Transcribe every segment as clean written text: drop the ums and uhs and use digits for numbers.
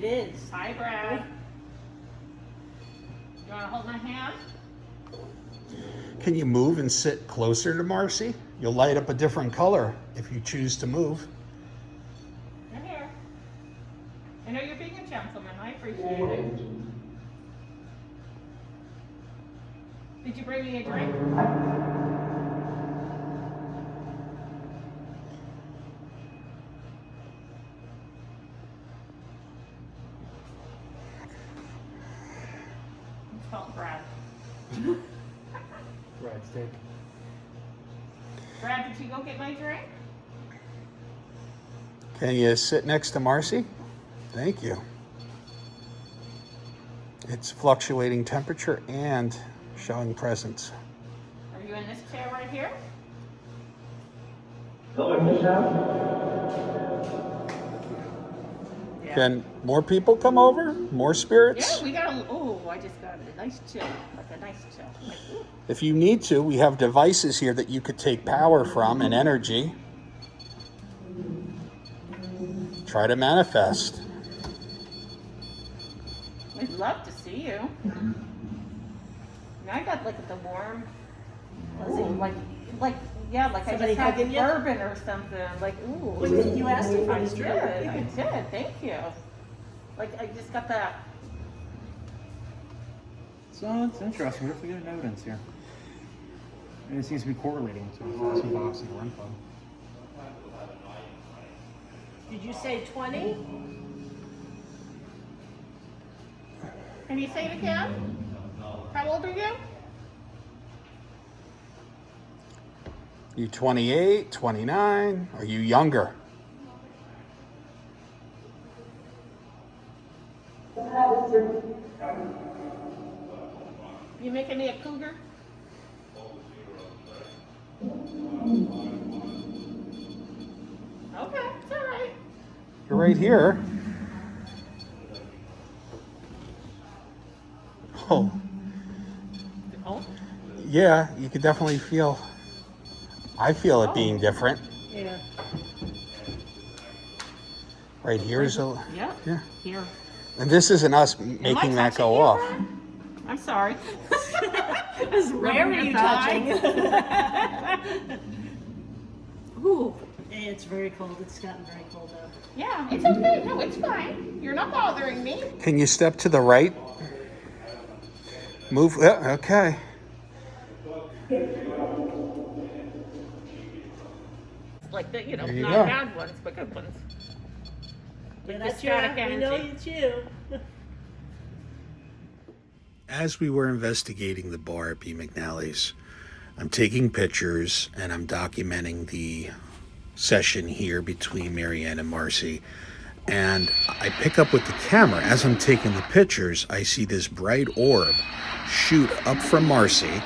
It is. Hi, Brad. You want to hold my hand? Can you move and sit closer to Marcy? You'll light up a different color if you choose to move. You're here. I know you're being a gentleman. I appreciate it. Did you bring me a drink? It's called Brad. Brad's dick. Brad, did you go get my drink? Can you sit next to Marcy? Thank you. It's fluctuating temperature and showing presence. Are you in this chair right here? Yeah. Can more people come over? More spirits? Yeah, we got a, oh, I just got a nice chill. Like a nice chill. Like, ooh. If you need to, we have devices here that you could take power from and energy. Try to manifest. We'd love to see you. Now I got like the warm, like yeah, like Somebody I just had hugging you? bourbon or something. Like ooh. Well, you asked if I was did. drunk. I did. Thank you. Like I just got that. So it's interesting. What if we get an evidence here? And it seems to be correlating to the Fossil box and Run Club. Did you say 20? Can you say it again? How old are you? You 28, 29? Are you younger? You making me a cougar? Okay, it's all right. You're right here. Oh, Oh, yeah, you could definitely feel, I feel it being different. Yeah. Right here's a, yeah. yeah. Here. And this isn't us Am I making that touching go you, off. Brad? I'm sorry. Where are you touching? Ooh, it's very cold. It's gotten very cold out. Yeah, it's okay. No, it's fine. You're not bothering me. Can you step to the right? Move, yeah, okay. Like the, you know, There you not go. bad ones, but good ones. Yeah, With that's the you. static We know energy. it's you. As we were investigating the bar at Bea McNally's, I'm taking pictures and I'm documenting the session here between Marianne and Marcy. And I pick up with the camera. As I'm taking the pictures, I see this bright orb shoot up from Marcy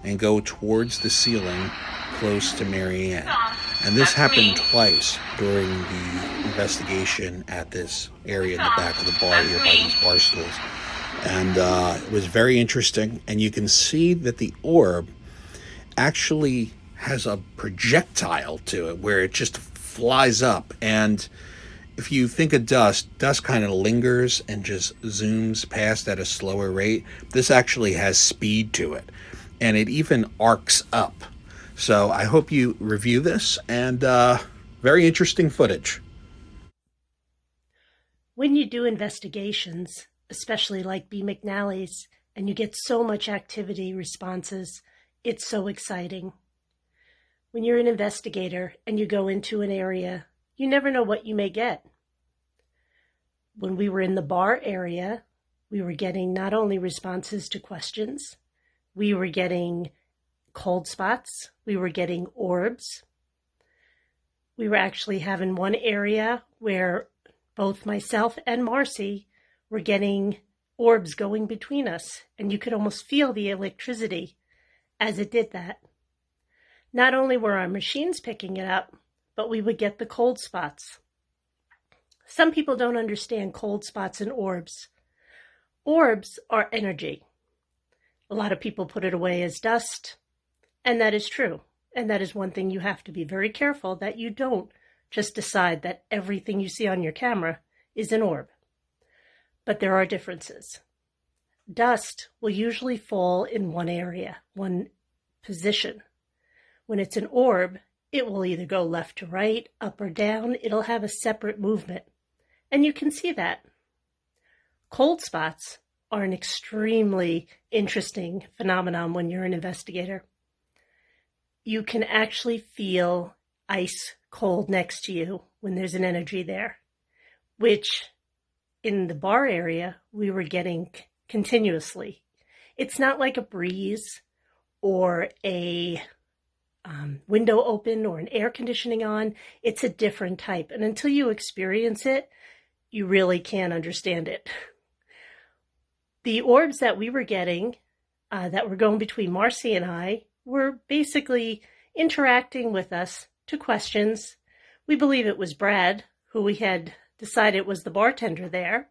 and go towards the ceiling close to Marianne. And this happened twice during the investigation at this area in the back of the bar here by these bar stools. And it was very interesting. And you can see that the orb actually has a projectile to it where it just flies up. And if you think of dust kind of lingers and just zooms past at a slower rate. This actually has speed to it. And it even arcs up. So I hope you review this, and very interesting footage. When you do investigations, especially like Bea McNally's, and you get so much activity responses, it's so exciting. When you're an investigator and you go into an area, you never know what you may get. When we were in the bar area, we were getting not only responses to questions, we were getting cold spots, we were getting orbs. We were actually having one area where both myself and Marcy were getting orbs going between us, and you could almost feel the electricity as it did that. Not only were our machines picking it up, but we would get the cold spots. Some people don't understand cold spots and orbs. Orbs are energy. A lot of people put it away as dust, and that is true. And that is one thing you have to be very careful that you don't just decide that everything you see on your camera is an orb. but there are differences. Dust will usually fall in one area, one position. When it's an orb, it will either go left to right, up or down. It'll have a separate movement, and you can see that. Cold spots are an extremely interesting phenomenon when you're an investigator. You can actually feel ice cold next to you when there's an energy there, which in the bar area we were getting continuously. It's not like a breeze or a window open or an air conditioning on. It's a different type, and until you experience it, you really can't understand it. The orbs that we were getting, that were going between Marcy and I, were basically interacting with us to questions. We believe it was Brad, who we had decided was the bartender there.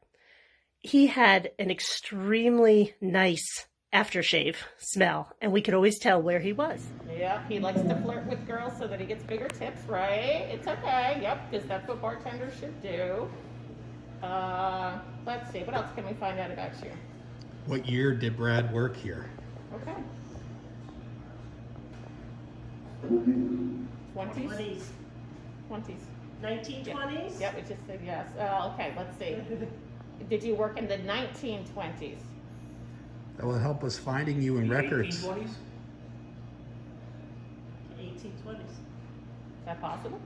He had an extremely nice aftershave smell, and we could always tell where he was. Yep, he likes to flirt with girls so that he gets bigger tips, right? It's okay, yep, because that's what bartenders should do. Let's see, what else can we find out about you? What year did Brad work here? Okay. 20s? 20s. 20s. 1920s? Yep, it just said yes. Okay, let's see. Did you work in the 1920s? That will help us finding you in records. 1820s? 1820s. Is that possible?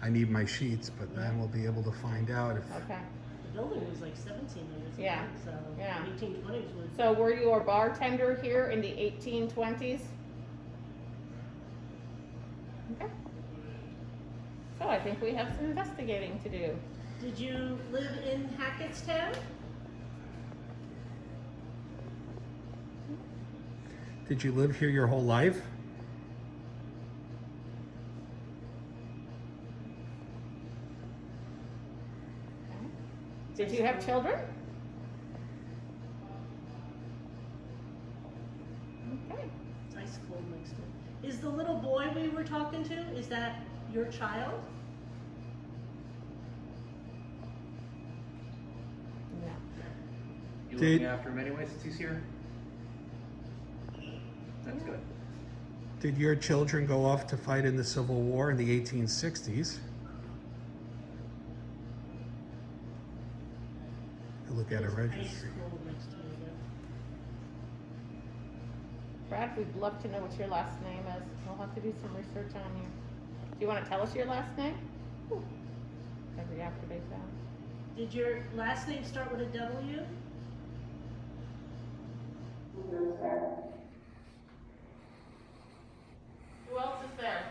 I need my sheets, but then we'll be able to find out if... Okay. The building was like 1700s. Yeah. So Yeah. 1820s was. So were you a bartender here in the 1820s? Okay. So I think we have some investigating to do. Did you live in Hackettstown? Did you live here your whole life? Did you have children? Okay. It's ice cold next to it. Is the little boy we were talking to, is that your child? No. You Did- looking after him anyway since he's here? That's good. Did your children go off to fight in the Civil War in the 1860s? Look at a Ice registry. cold next to it. Brad, we'd love to know what your last name is. We'll have to do some research on you. Do you want to tell us your last name? Every after that. Did your last name start with a W? Who else is there?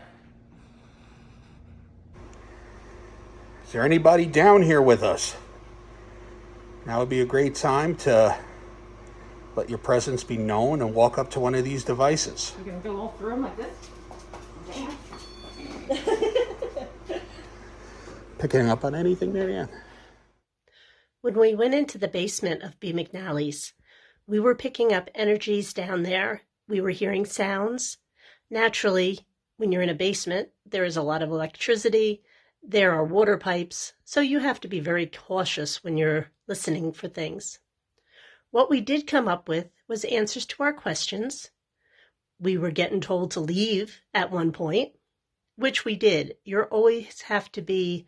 Is there anybody down here with us? Now would be a great time to let your presence be known and walk up to one of these devices. You're going to go all through them like this? Picking up on anything, Marianne? When we went into the basement of Bea McNally's, we were picking up energies down there. We were hearing sounds. Naturally, when you're in a basement, there is a lot of electricity. There are water pipes, so you have to be very cautious when you're listening for things. What we did come up with was answers to our questions. We were getting told to leave at one point, which we did. You always have to be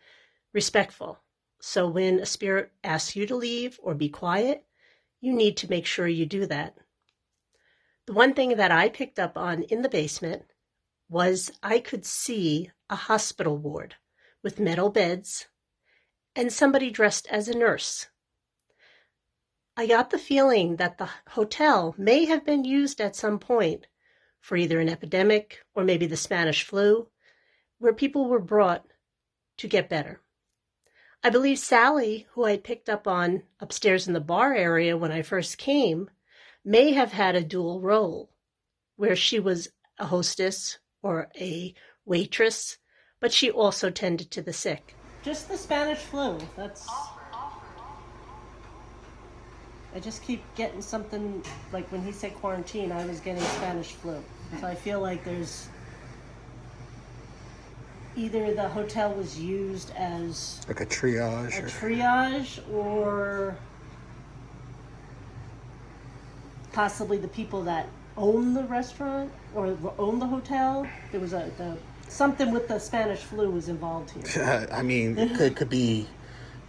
respectful. So when a spirit asks you to leave or be quiet, you need to make sure you do that. The one thing that I picked up on in the basement was I could see a hospital ward with metal beds and somebody dressed as a nurse. I got the feeling that the hotel may have been used at some point for either an epidemic or maybe the Spanish flu, where people were brought to get better. I believe Sally, who I picked up on upstairs in the bar area when I first came, may have had a dual role, where she was a hostess or a waitress, but she also tended to the sick. Just the Spanish flu. I just keep getting something, like when he said quarantine, I was getting Spanish flu. So I feel like there's either the hotel was used as Like a triage. a triage, or possibly the people that own the restaurant or own the hotel. There was something with the Spanish flu was involved here. I mean, it could be,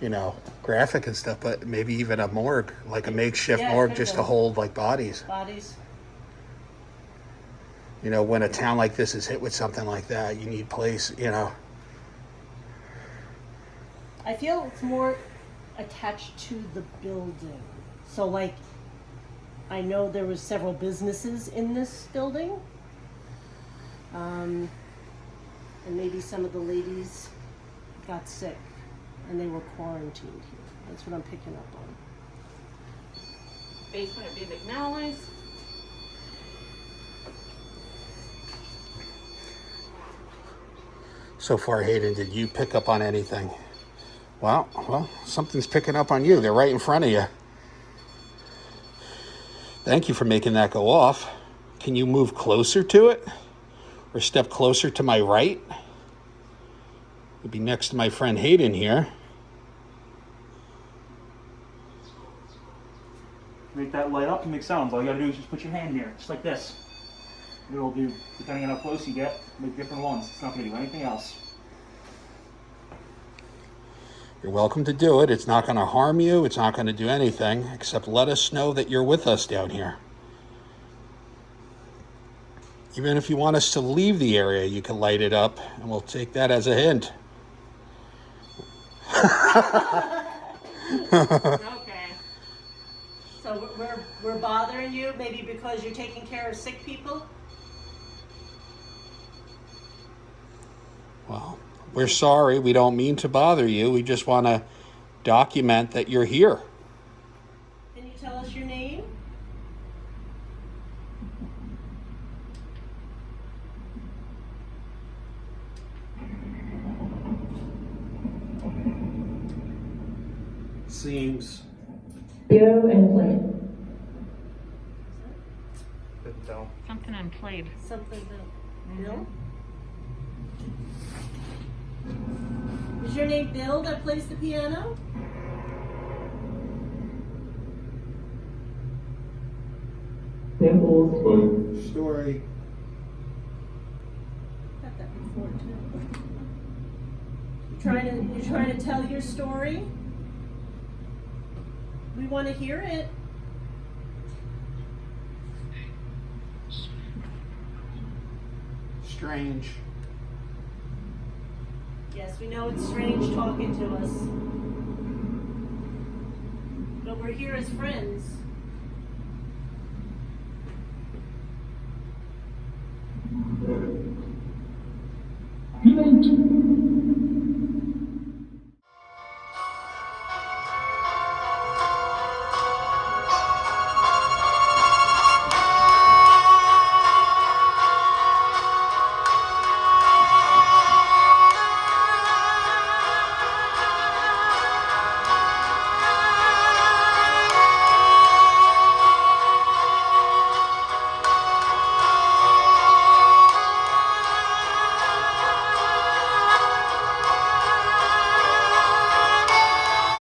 you know, graphic and stuff, but maybe even a morgue, like a makeshift Yeah, it morgue could just be. to hold like bodies. Bodies. You know, when a town like this is hit with something like that, you need place, you know. I feel it's more attached to the building. So like, I know there was several businesses in this building. And maybe some of the ladies got sick and they were quarantined here. That's what I'm picking up on. Basement at Bea McNally's. So far, Hayden, did you pick up on anything? Well, something's picking up on you. They're right in front of you. Thank you for making that go off. Can you move closer to it? Or step closer to my right? You'll be next to my friend Hayden here. Make that light up and make sounds. All you gotta do is just put your hand here, just like this. It'll do, depending on how close you get, make different ones. It's not gonna do anything else. You're welcome to do it. It's not going to harm you. It's not going to do anything except let us know that you're with us down here. Even if you want us to leave the area, you can light it up, and we'll take that as a hint. Okay. So we're bothering you maybe because you're taking care of sick people? Well, we're sorry. We don't mean to bother you. We just want to document that you're here. Can you tell us your name? Seems. Bureau and plate. Couldn't tell. Something unplayed. Something about Bill? Is your name Bill that plays the piano? Samples plate. Story. Got that before too. You're trying to tell your story? We want to hear it. Strange. Yes, we know it's strange talking to us. But we're here as friends.